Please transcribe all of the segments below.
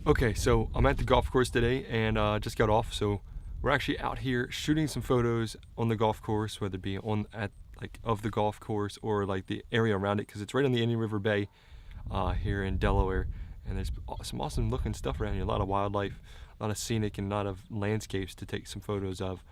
Okay, so I'm at the golf course today and just got off. So we're actually out here shooting some photos on the golf course, whether it be on at like of the golf course or like the area around it, because it's right on the Indian River Bay here in Delaware. And there's some awesome looking stuff around here. A lot of wildlife, a lot of scenic, and a lot of landscapes to take some photos of.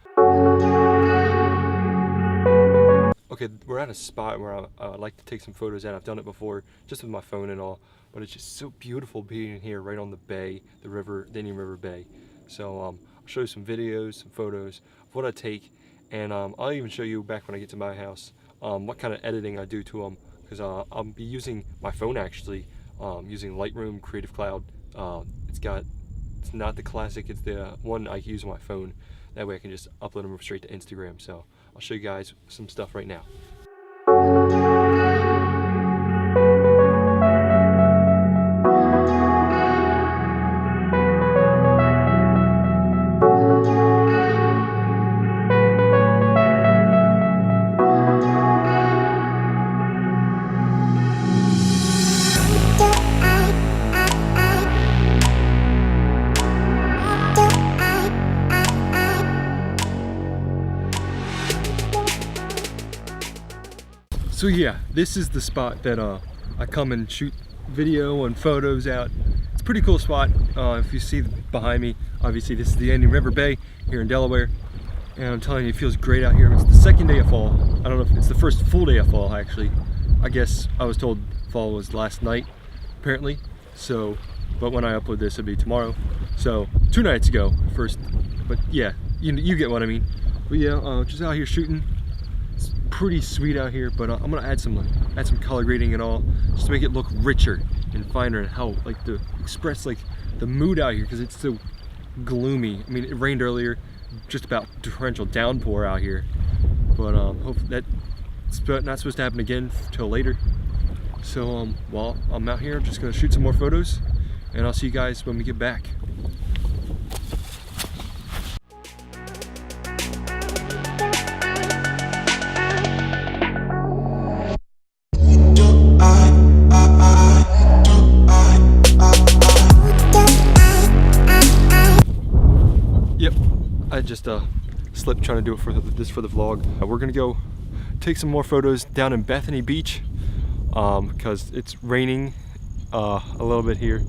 Okay, we're at a spot where I like to take some photos at. I've done it before, just with my phone and all, but it's just so beautiful being here right on the bay, the river, the Indian River Bay. So I'll show you some videos, some photos of what I take, and I'll even show you back when I get to my house what kind of editing I do to them, because I'll be using my phone actually, using Lightroom Creative Cloud. It's not the classic, it's the one I use on my phone. That way I can just upload them straight to Instagram. So I'll show you guys some stuff right now. So yeah, this is the spot that I come and shoot video and photos out. It's a pretty cool spot. If you see behind me, obviously this is the Indian River Bay here in Delaware. And I'm telling you, it feels great out here. It's the second day of fall. I don't know if it's the first full day of fall actually. I guess I was told fall was last night, apparently. So, but when I upload this, it'll be tomorrow. So 2 nights ago, first, but yeah, you get what I mean. But yeah, just out here shooting. It's pretty sweet out here, but I'm gonna add some color grading and all, just to make it look richer and finer, and how like to express like the mood out here, because it's so gloomy. I mean, it rained earlier, just about torrential downpour out here, but hopefully that's not supposed to happen again till later. So while I'm out here, I'm just gonna shoot some more photos, and I'll see you guys when we get back. I just slipped trying to do it for the vlog. We're gonna go take some more photos down in Bethany Beach because it's raining a little bit here.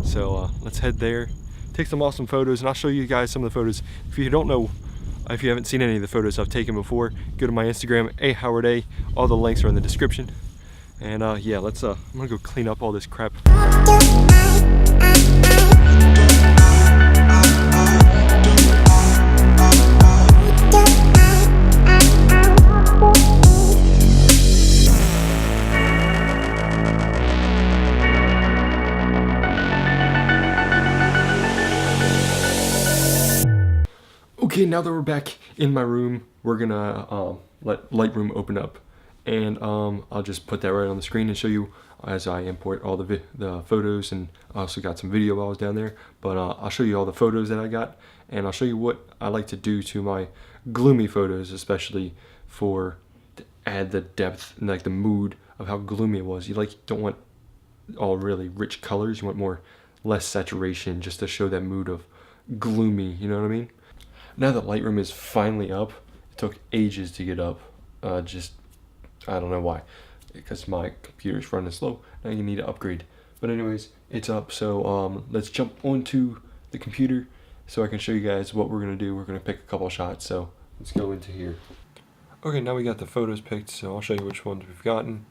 So let's head there, take some awesome photos, and I'll show you guys some of the photos. If you don't know, if you haven't seen any of the photos I've taken before, go to my Instagram, @HowardA. All the links are in the description. And yeah, I'm gonna go clean up all this crap. Okay, now that we're back in my room, we're gonna let Lightroom open up, and I'll just put that right on the screen and show you as I import all the photos, and I also got some video while I was down there, but I'll show you all the photos that I got, and I'll show you what I like to do to my gloomy photos, especially to add the depth and like the mood of how gloomy it was. You don't want all really rich colors, you want less saturation, just to show that mood of gloomy, you know what I mean? Now that Lightroom is finally up, it took ages to get up. I don't know why, because my computer's running slow. Now you need to upgrade. But anyways, it's up. So let's jump onto the computer so I can show you guys what we're gonna do. We're gonna pick a couple shots. So let's go into here. Okay, now we got the photos picked. So I'll show you which ones we've gotten.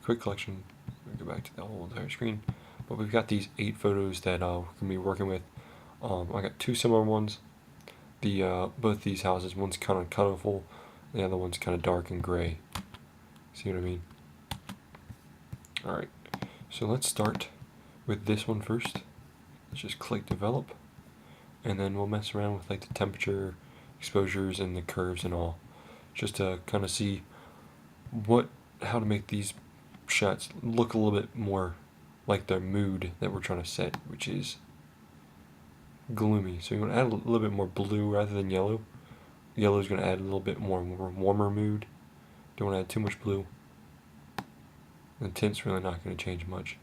Quick collection. We'll go back to the whole entire screen. But we've got these 8 photos that we're gonna be working with. I got 2 similar ones. Both these houses, one's kind of colorful, the other one's kind of dark and gray. See what I mean? Alright, so let's start with this one first. Let's just click develop, and then we'll mess around with like the temperature, exposures, and the curves and all, just to kind of see how to make these shots look a little bit more like the mood that we're trying to set, which is gloomy. So you want to add a little bit more blue rather than yellow. Yellow is going to add a little bit more warmer mood. Don't want to add too much blue. The tint's really not going to change much.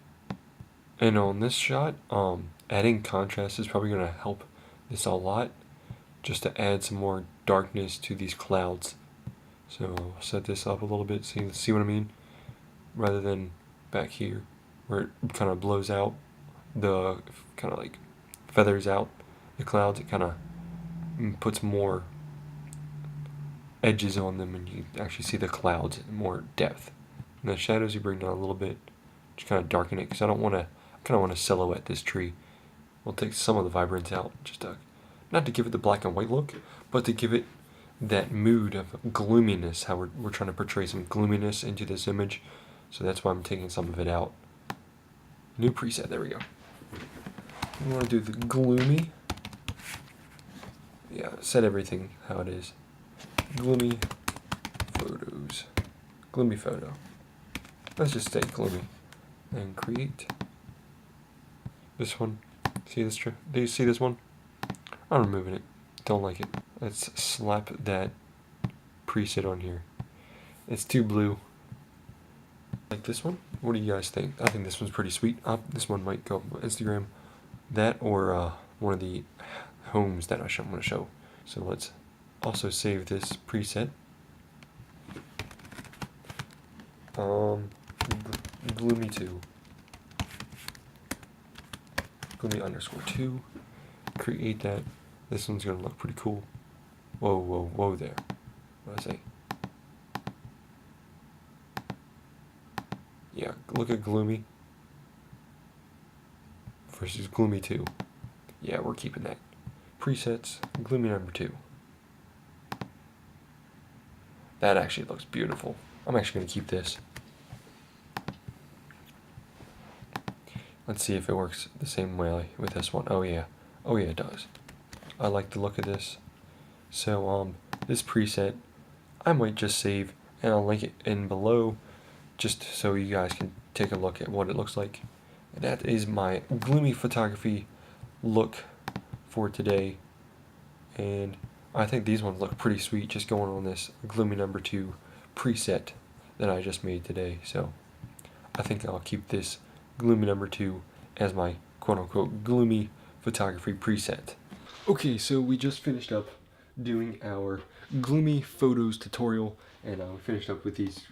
And on this shot, adding contrast is probably going to help this a lot, just to add some more darkness to these clouds. So I'll set this up a little bit, see what I mean? Rather than back here, where it kind of blows out, the kind of like feathers out the clouds, it kind of puts more edges on them and you actually see the clouds in more depth. And the shadows you bring down a little bit, just kind of darken it, because I kind of want to silhouette this tree. We'll take some of the vibrance out, just to, not to give it the black and white look, but to give it that mood of gloominess, how we're trying to portray some gloominess into this image. So that's why I'm taking some of it out. New preset, there we go. We want to do the gloomy. Yeah, set everything how it is. Gloomy photos. Gloomy photo. Let's just stay gloomy. And create this one. See this? Do you see this one? I'm removing it. Don't like it. Let's slap that preset on here. It's too blue. Like this one? What do you guys think? I think this one's pretty sweet. This one might go up on Instagram. That or one of the homes that I'm going to show. So let's also save this preset. Gloomy 2. Gloomy _2. Create that. This one's going to look pretty cool. Whoa, whoa, whoa there. What did I say? Yeah, look at Gloomy versus Gloomy 2. Yeah, we're keeping that. Presets, Gloomy number 2. That actually looks beautiful. I'm actually going to keep this. Let's see if it works the same way with this one. Oh yeah. Oh yeah, it does. I like the look of this. So this preset I might just save, and I'll link it in below just so you guys can take a look at what it looks like. And that is my gloomy photography look for today. And I think these ones look pretty sweet just going on this gloomy number 2 preset that I just made today. So I think I'll keep this gloomy number 2 as my quote-unquote gloomy photography preset. Okay, so we just finished up doing our gloomy photos tutorial, and we finished up with these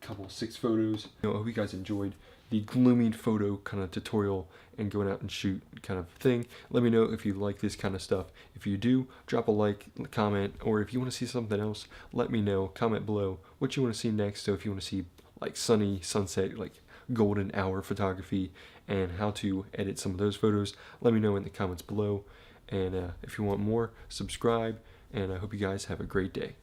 couple 6 photos. I hope you guys enjoyed the gloomy photo kind of tutorial and going out and shoot kind of thing. Let me know if you like this kind of stuff. If you do, drop a like, comment, or if you want to see something else, let me know. Comment below what you want to see next. So if you want to see like sunny, sunset, like golden hour photography and how to edit some of those photos, let me know in the comments below. And if you want more, subscribe, and I hope you guys have a great day.